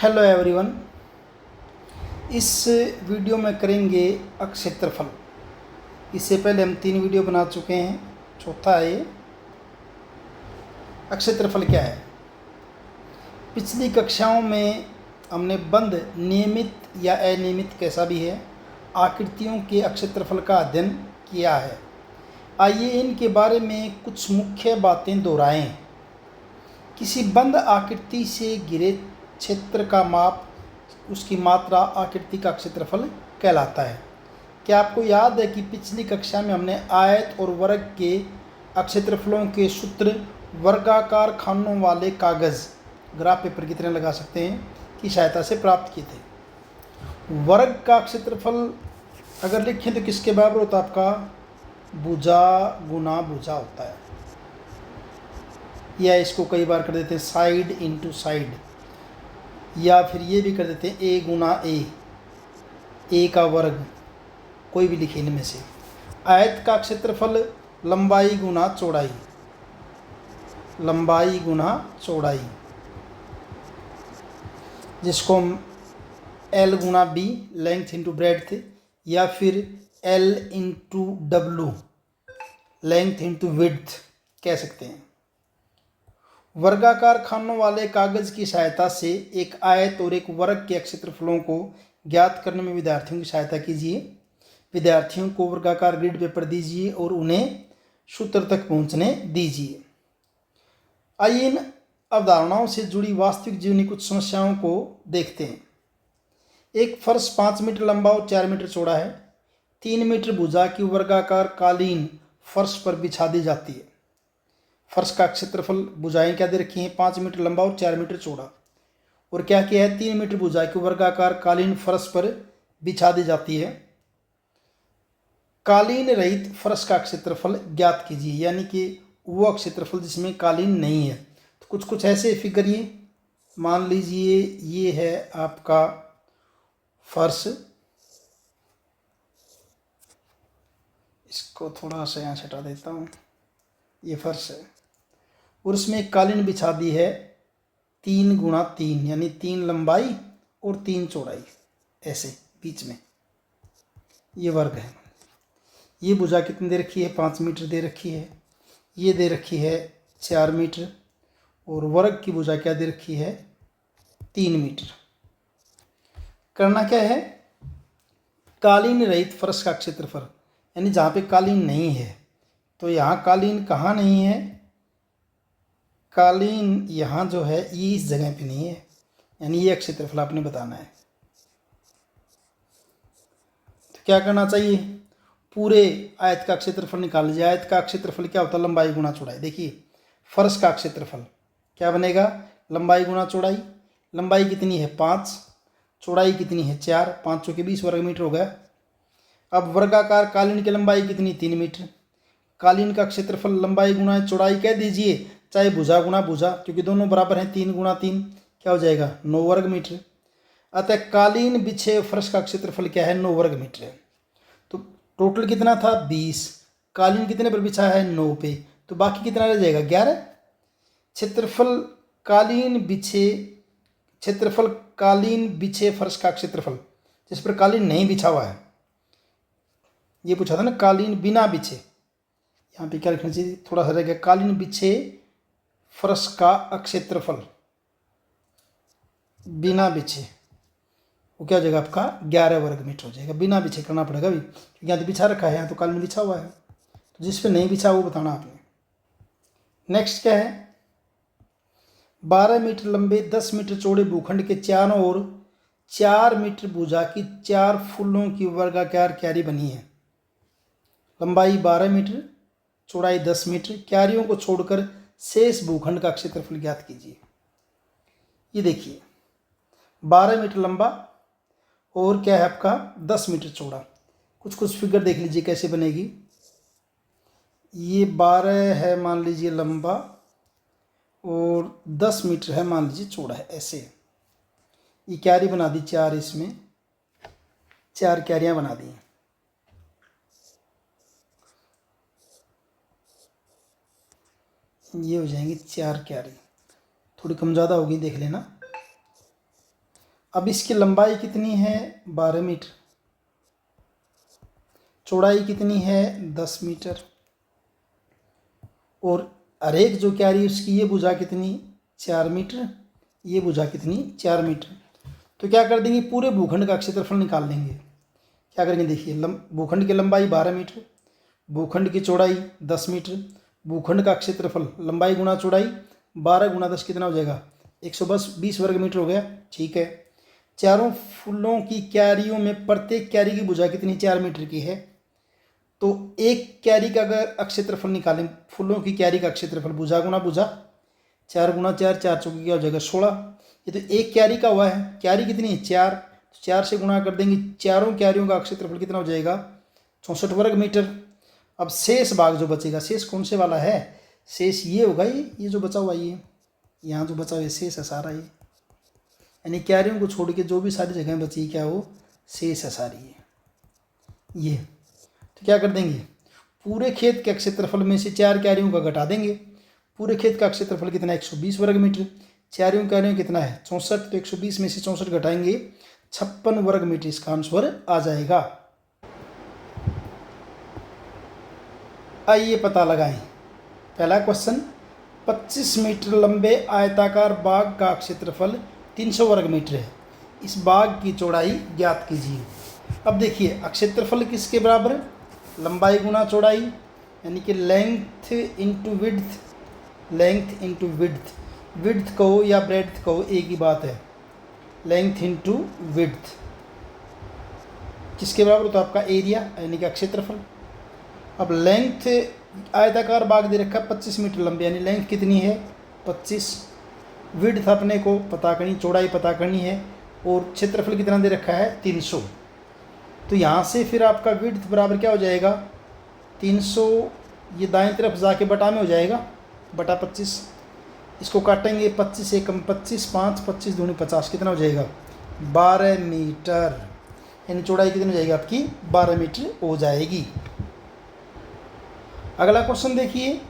Hello everyone. इस video में करेंगे अक्षेत्रफल। इससे पहले हम 3 वीडियो बना चुके हैं, चौथा है ये। अक्षेत्रफल क्या है? पिछली कक्षाओं में हमने बंद, नियमित या अनियमित कैसा भी है, आकृतियों के अक्षेत्रफल का अध्ययन किया है। आइए इनके बारे में कुछ मुख्य बातें दोहराएं। किसी बंद आकृति से घिरे क्षेत्र का माप, उसकी मात्रा आकृति का क्षेत्रफल कहलाता है। क्या आपको याद है कि पिछली कक्षा में हमने आयत और वर्ग के अक्षेत्रफलों के सूत्र वर्गाकार खानों वाले कागज़, ग्राफ पेपर की तरह लगा सकते हैं, की सहायता से प्राप्त किए थे। वर्ग का क्षेत्रफल अगर लिखें तो किसके बराबर होता है? आपका भुजा गुना भुजा होता है, या इसको कई बार कर देते हैं साइड इंटू साइड, या फिर ये भी कर देते हैं ए गुना ए का वर्ग, कोई भी लिखे इनमें से। आयत का क्षेत्रफल लंबाई गुना चौड़ाई, लंबाई गुना चौड़ाई, जिसको हम एल गुना बी, लेंथ इंटू ब्रेड्थ, या फिर L into W, length into width कह सकते हैं। वर्गाकार खानों वाले कागज की सहायता से एक आयत और एक वर्ग के क्षेत्रफलों को ज्ञात करने में विद्यार्थियों की सहायता कीजिए। विद्यार्थियों को वर्गाकार ग्रिड पेपर दीजिए और उन्हें सूत्र तक पहुंचने दीजिए। आइए इन अवधारणाओं से जुड़ी वास्तविक जीवनी कुछ समस्याओं को देखते हैं। एक फर्श 5 मीटर लंबा और 4 मीटर चौड़ा है। 3 मीटर भुजा की वर्गाकार कालीन फर्श पर बिछा दी जाती है। फर्श का क्षेत्रफल, भुजाएं क्या दे रखी हैं? 5 मीटर लंबा और 4 मीटर चौड़ा। और क्या किया है? 3 मीटर भुजा की वर्गाकार कालीन फर्श पर बिछा दी जाती है। कालीन रहित फर्श का क्षेत्रफल ज्ञात कीजिए, यानी कि वो क्षेत्रफल जिसमें कालीन नहीं है। तो कुछ कुछ ऐसे फिगर, ये मान लीजिए ये है आपका फर्श, इसको थोड़ा सा यहाँ हटा देता हूँ, ये फर्श है और उसमें एक कालीन बिछा दी है 3 गुणा 3, यानी 3 लंबाई और 3 चौड़ाई, ऐसे बीच में ये वर्ग है। ये भुजा कितनी दे रखी है? 5 मीटर दे रखी है। ये दे रखी है 4 मीटर, और वर्ग की भुजा क्या दे रखी है? 3 मीटर। करना क्या है? कालीन रहित फर्श का क्षेत्रफल, यानी जहाँ पे कालीन नहीं है। तो यहाँ कालीन कहाँ नहीं है? कालीन यहाँ जो है ये इस जगह पे नहीं है, यानी ये क्षेत्रफल आपने बताना है। तो क्या करना चाहिए? पूरे आयत का क्षेत्रफल निकाल लीजिए। आयत का क्षेत्रफल क्या होता है? लंबाई गुना चौड़ाई। देखिए फर्श का क्षेत्रफल क्या बनेगा? लंबाई गुना चौड़ाई। लंबाई कितनी है? 5, चौड़ाई कितनी है? 4, 5 चौके 20 वर्ग मीटर हो गया। अब वर्गाकार कालीन की लंबाई कितनी? 3 मीटर। कालीन का क्षेत्रफल लंबाई गुना चौड़ाई कह दीजिए, चाहे भुजा गुना भुजा, क्योंकि दोनों बराबर हैं। 3 गुना 3 क्या हो जाएगा? 9 वर्ग मीटर। अतः कालीन बिछे फर्श का क्षेत्रफल क्या है? 9 वर्ग मीटर है। तो टोटल कितना था? 20। कालीन कितने पर बिछा है? 9 पे। तो बाकी कितना रह जाएगा? 11। क्षेत्रफल कालीन बिछे फर्श का क्षेत्रफल, जिस पर कालीन नहीं बिछा हुआ है। ये पूछा था ना, कालीन बिना बिछे। यहाँ पे क्या लिखना चाहिए? थोड़ा सा रह गया। कालीन बिछे फर्श का क्षेत्रफल बिना बिछे, वो क्या हो जाएगा आपका? 11 वर्ग मीटर हो जाएगा। बिना बिछे करना पड़ेगा भी, क्योंकि यहाँ तो बिछा रखा है, यहाँ तो कालीन बिछा हुआ है। तो जिस पे नहीं बिछा वो बताना आपने। नेक्स्ट क्या है? 12 मीटर लंबे 10 मीटर चौड़े भूखंड के चारों ओर 4 मीटर भुजा की 4 फूलों की वर्गाकार क्यारी बनी है। लंबाई 12 मीटर, चौड़ाई 10 मीटर। क्यारियों को छोड़कर शेष भूखंड का क्षेत्रफल ज्ञात कीजिए। ये देखिए 12 मीटर लंबा और क्या है आपका? 10 मीटर चौड़ा। कुछ कुछ फिगर देख लीजिए कैसे बनेगी। ये 12 है मान लीजिए लंबा, और 10 मीटर है मान लीजिए चौड़ा है, ऐसे। ये क्यारी बना दी 4, इसमें 4 क्यारियाँ बना दी। ये हो जाएंगी 4 क्यारी, थोड़ी कम ज़्यादा होगी, देख लेना। अब इसकी लंबाई कितनी है 12 मीटर, चौड़ाई कितनी है 10 मीटर, और हर एक जो क्यारी उसकी ये भुजा कितनी 4 मीटर, ये भुजा कितनी 4 मीटर। तो क्या कर देंगे, पूरे भूखंड का क्षेत्रफल निकाल लेंगे। क्या करेंगे, देखिए भूखंड की लंबाई 12 मीटर, भूखंड की चौड़ाई 10 मीटर, भूखंड का क्षेत्रफल लंबाई गुना चौड़ाई 12 गुना 10 कितना हो जाएगा 120 वर्ग मीटर हो गया। ठीक है, चारों फूलों की क्यारियों में प्रत्येक क्यारी की भुजा कितनी 4 मीटर की है। तो एक क्यारी का अगर क्षेत्रफल निकालें, फूलों की क्यारी का क्षेत्रफल भुजा गुना भुजा 4 गुना 4, 4 चौकी क्या हो जाएगा 16। ये तो एक क्यारी का हुआ है, क्यारी कितनी है 4, तो 4 से गुणा कर देंगे, चारों क्यारियों का क्षेत्रफल कितना हो जाएगा 64 वर्ग मीटर। अब शेष भाग जो बचेगा, शेष कौन से वाला है, शेष ये होगा, ये जो बचा हुआ ये यहाँ जो बचा हुआ शेष है सारा ये, यानी क्यारियों को छोड़ के जो भी सारी जगह बची क्या हो शेष है सारी ये। तो क्या कर देंगे, पूरे खेत के क्षेत्रफल में से 4 क्यारियों का घटा देंगे। पूरे खेत का क्षेत्रफल कितना है 120 वर्ग मीटर, चारों क्यारियों कितना है 64, तो 120 में से 64 घटाएंगे 56 वर्ग मीटर, इसका आंसर आ जाएगा। आइए पता लगाएं। पहला क्वेश्चन, 25 मीटर लंबे आयताकार बाग का क्षेत्रफल 300 वर्ग मीटर है, इस बाग की चौड़ाई ज्ञात कीजिए। अब देखिए क्षेत्रफल किसके बराबर है, लंबाई गुना चौड़ाई, यानी कि length into width, length into width, width कहो या ब्रेड्थ कहो एक ही बात है, लेंथ इंटू विड्थ किसके बराबर, तो आपका एरिया यानी कि क्षेत्रफल। अब लेंथ आयताकार बाग दे रखा है 25 मीटर लंबी, यानी लेंथ कितनी है 25, विड्थ अपने को पता करनी, चौड़ाई पता करनी है, और क्षेत्रफल कितना दे रखा है 300। तो यहाँ से फिर आपका विड्थ बराबर क्या हो जाएगा 300, ये दाएं तरफ जाके बटा में हो जाएगा बटा 25, इसको काटेंगे 25 एकम 25, 5 25 दूनी 50, कितना हो जाएगा 12 मीटर, यानी चौड़ाई कितनी हो जाएगी आपकी 12 मीटर हो जाएगी। अगला क्वेश्चन देखिए,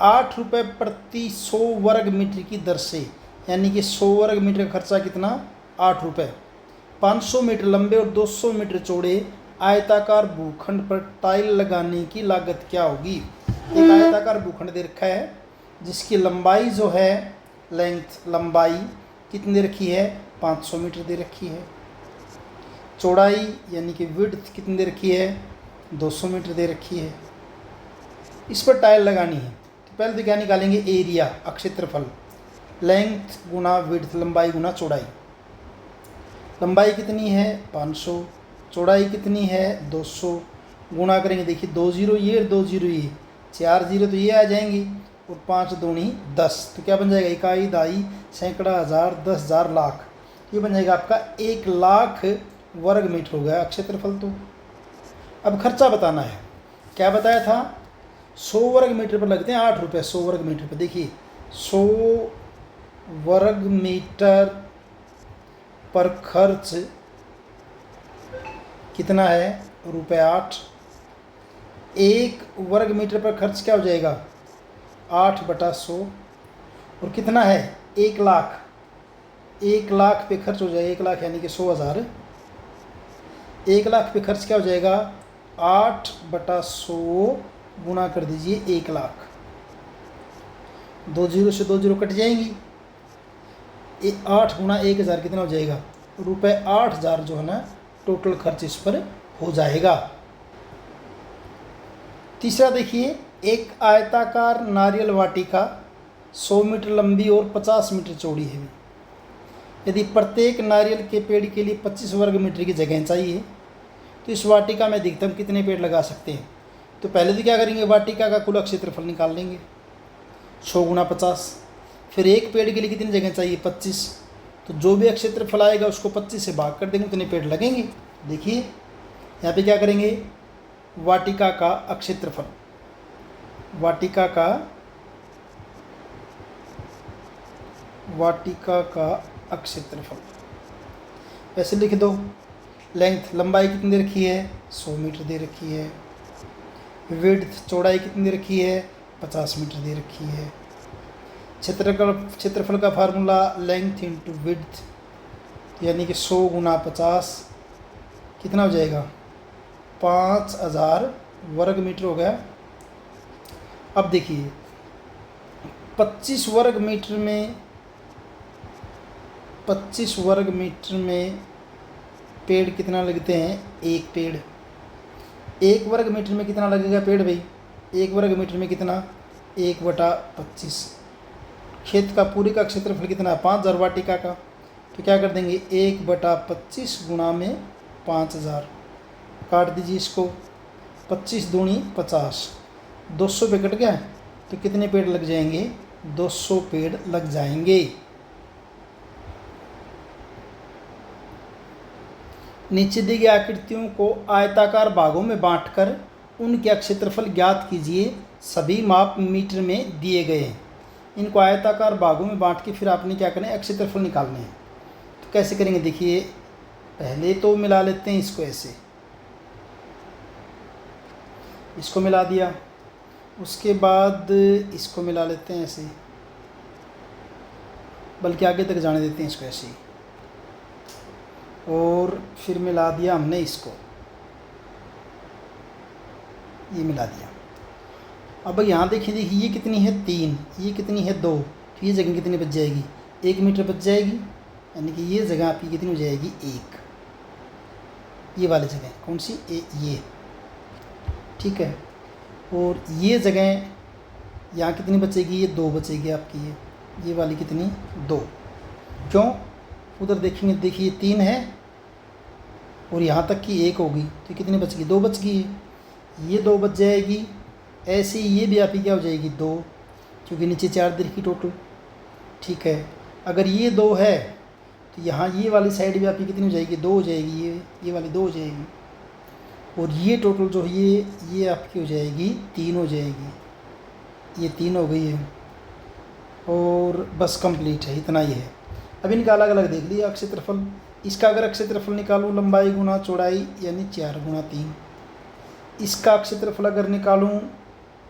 8 रुपये प्रति 100 वर्ग मीटर की दर से, यानी कि 100 वर्ग मीटर का खर्चा कितना 8 रुपये, 500 मीटर लंबे और 200 मीटर चौड़े आयताकार भूखंड पर टाइल लगाने की लागत क्या होगी। एक आयताकार भूखंड दे रखा है जिसकी लंबाई जो है लेंथ लंबाई कितनी दे रखी है 500 मीटर दे रखी है, चौड़ाई यानी कि विड्थ कितनी दे रखी है 200 मीटर दे रखी है, इस पर टाइल लगानी है। तो पहले तो क्या निकालेंगे, एरिया क्षेत्रफल, लेंथ गुना विड्थ लंबाई गुना चौड़ाई, लंबाई कितनी है 500, चौड़ाई कितनी है 200, गुणा करेंगे, देखिए 2 जीरो ये और 2 जीरो ये, 4 जीरो तो ये आ जाएंगे, और 5 दूनी 10, तो क्या बन जाएगा इकाई दाई सैकड़ा हज़ार 10,000 लाख, ये बन जाएगा आपका 1 लाख वर्ग मीटर हो गया क्षेत्रफल। तो अब खर्चा बताना है, क्या बताया था 100 वर्ग मीटर पर लगते हैं 8 रुपये, 100 वर्ग मीटर पर, देखिए 100 वर्ग मीटर पर खर्च कितना है ₹8, 1 वर्ग मीटर पर खर्च क्या हो जाएगा 8/100, और कितना है 1 लाख, 1 लाख पे खर्च हो जाएगा 1 लाख यानी कि 100,000, 1 लाख पे खर्च क्या हो जाएगा 8/100 गुणा कर दीजिए 1 लाख, 2 जीरो से 2 जीरो कट जाएंगी, 8 गुणा 1000 कितना हो जाएगा ₹8,000 जो है ना टोटल खर्च इस पर हो जाएगा। तीसरा देखिए, एक आयताकार नारियल वाटिका 100 मीटर लंबी और 50 मीटर चौड़ी है, यदि प्रत्येक नारियल के पेड़ के लिए 25 वर्ग मीटर की जगह चाहिए तो इस वाटिका में अधिकतम कितने पेड़ लगा सकते हैं। तो पहले तो क्या करेंगे, वाटिका का कुल क्षेत्रफल निकाल लेंगे 100 गुना 50, फिर एक पेड़ के लिए कितनी जगह चाहिए 25, तो जो भी क्षेत्रफल आएगा उसको 25 से भाग कर देंगे, उतने पेड़ लगेंगे। देखिए यहाँ पे क्या करेंगे, वाटिका का क्षेत्रफल, वाटिका का क्षेत्रफल वैसे लिख दो, लेंथ लंबाई कितनी दे रखी है 100 मीटर दे रखी है, विड्थ चौड़ाई कितनी दे रखी है 50 मीटर दे रखी है, क्षेत्रफल का फार्मूला लेंथ इंटू विड्थ, तो यानी कि 100 गुना 50 कितना हो जाएगा, 5000 वर्ग मीटर हो गया। अब देखिए 25 वर्ग मीटर में 25 वर्ग मीटर में पेड़ कितना लगते हैं, एक पेड़। एक वर्ग मीटर में कितना लगेगा पेड़ भाई, एक वर्ग मीटर में कितना, 1/25। खेत का पूरे का क्षेत्रफल कितना है, 5000 वाटिका का। तो क्या कर देंगे, 1/25 गुणा में 5000, काट दीजिए इसको, 25 दूनी 50, 200 पे कट गया। तो कितने पेड़ लग जाएंगे, 200 पेड़ लग जाएंगे। नीचे दी गई आकृतियों को आयताकार भागों में बांटकर उनके क्षेत्रफल ज्ञात कीजिए, सभी माप मीटर में दिए गए हैं। इनको आयताकार भागों में बांट के फिर आपने क्या करना है, क्षेत्रफल निकालने हैं। तो कैसे करेंगे, देखिए पहले तो मिला लेते हैं इसको, ऐसे इसको मिला दिया, उसके बाद इसको मिला लेते हैं ऐसे, बल्कि आगे तक जाने देते हैं इसको ऐसे ही, और फिर मिला दिया हमने इसको, ये मिला दिया। अब यहाँ देखिए ये कितनी है 3, ये कितनी है 2, तो ये जगह कितनी बच जाएगी, 1 मीटर बच जाएगी। यानी कि ये जगह आपकी कितनी हो जाएगी, 1। ये वाली जगह कौन सी, ये, ठीक है। और ये जगह यहाँ कितनी बचेगी, ये 2 बचेगी आपकी, ये वाली कितनी, 2। क्यों, उधर देखेंगे, देखिए 3 है और यहाँ तक की 1 होगी, तो कितनी बच गई, 2 बच गई, ये 2 बच जाएगी। ऐसे ही ये भी आपकी क्या हो जाएगी, 2, क्योंकि नीचे 4 दर की टोटल, ठीक है। अगर ये 2 है तो यहाँ ये वाली साइड भी आपकी कितनी हो जाएगी, 2 हो जाएगी, ये वाली 2 हो जाएगी। और ये टोटल जो है ये आपकी हो जाएगी 3 हो जाएगी, ये 3 हो गई है। और बस कंप्लीट है, इतना ही है। अब इनका अलग अलग देख लिया क्षेत्रफल। इसका अगर क्षेत्रफल निकालूँ, लंबाई गुना चौड़ाई यानी 4 गुना 3। इसका क्षेत्रफल अगर निकालूँ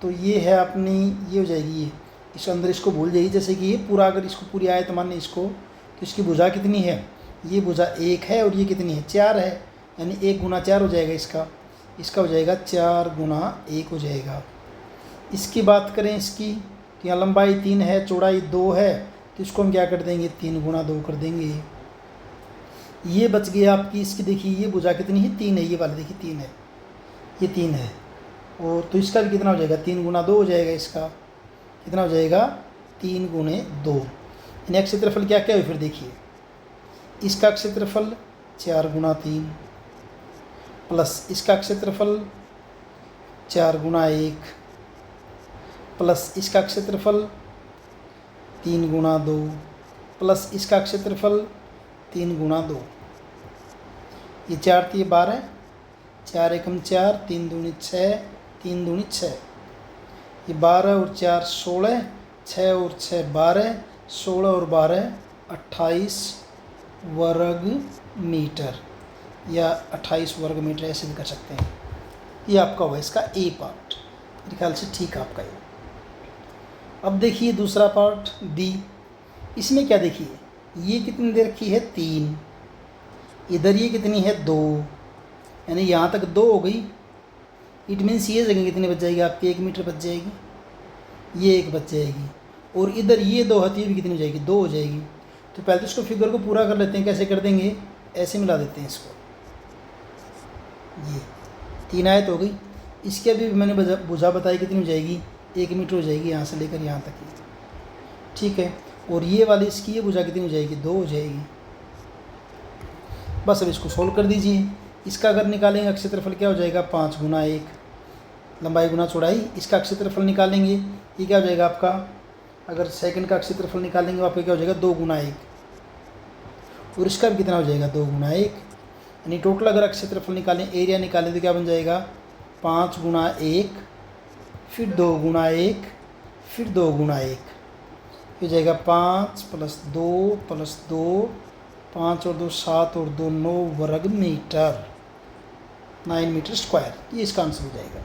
तो ये है अपनी, ये हो जाएगी, ये इस अंदर इसको भूल जाइए, जैसे कि ये पूरा, अगर इसको पूरी आयत माने इसको, तो इसकी भुजा कितनी है, ये भुजा 1 है और ये कितनी है, 4 है। यानी 1 गुना 4 हो जाएगा इसका हो जाएगा 4 गुना 1 हो जाएगा। इसकी बात करें इसकी, तो यहाँ लंबाई 3 है, चौड़ाई 2 है, तो इसको हम क्या कर देंगे, 3 गुना 2 कर देंगे। ये बच गई आपकी इसकी, देखिए ये भुजा कितनी है, 3 है, ये वाली देखिए 3 है, ये 3 है। और तो इसका भी कितना हो जाएगा, 3 गुना 2 हो जाएगा। इसका कितना हो जाएगा, 3 गुने 2। यानी क्षेत्रफल क्या क्या है, फिर देखिए इसका क्षेत्रफल 4 गुना 3 प्लस इसका क्षेत्रफल 4 गुना 1 प्लस इसका क्षेत्रफल 3 गुना 2 प्लस इसका क्षेत्रफल 3 गुना 2। ये 4 थी, 12, 4 एकम 4, 3 दूनी 6, 3 दूनी 6, ये 12 और 4 16, 6 और 6 12, 16 और 12 28 वर्ग मीटर, या 28 वर्ग मीटर ऐसे भी कर सकते हैं। ये आपका हुआ इसका ए पार्ट, मेरे ख्याल से ठीक है आपका ये। अब देखिए दूसरा पार्ट बी। इसमें क्या, देखिए ये कितनी दे रखी है, 3, इधर ये कितनी है, 2, यानी यहाँ तक 2 हो गई। इट मीन्स ये जगह कितनी बच जाएगी आपकी, 1 मीटर बच जाएगी, ये 1 बच जाएगी। और इधर ये 2 है, ये भी कितनी हो जाएगी, 2 हो जाएगी। तो पहले तो इसको फिगर को पूरा कर लेते हैं। कैसे कर देंगे, ऐसे मिला देते हैं इसको, ये 3 आयत हो गई। इसकी अभी मैंने भुजा बताई कितनी हो जाएगी, 1 मीटर हो जाएगी, यहाँ से लेकर यहाँ तक की, ठीक है। और ये वाली इसकी ये भुजा कितनी हो जाएगी, 2 हो जाएगी। बस अब इसको सोल्व कर दीजिए। इसका अगर निकालेंगे क्षेत्रफल क्या हो जाएगा, 5 गुना 1, लंबाई गुना चौड़ाई। इसका क्षेत्रफल निकालेंगे, ये क्या हो जाएगा आपका, अगर सेकंड का क्षेत्रफल निकालेंगे तो आपका क्या हो जाएगा, 2 गुना 1। और इसका भी कितना हो जाएगा, 2 गुना 1। यानी टोटल अगर क्षेत्रफल निकालें, एरिया निकालें, तो क्या बन जाएगा, 5 गुना 1, फिर 2 गुना 1, फिर 2 गुना 1, हो जाएगा 5 + 2 + 2, 5 और 2 7 और 2 9 वर्ग मीटर, 9 मीटर स्क्वायर। ये इसका आंसर हो जाएगा।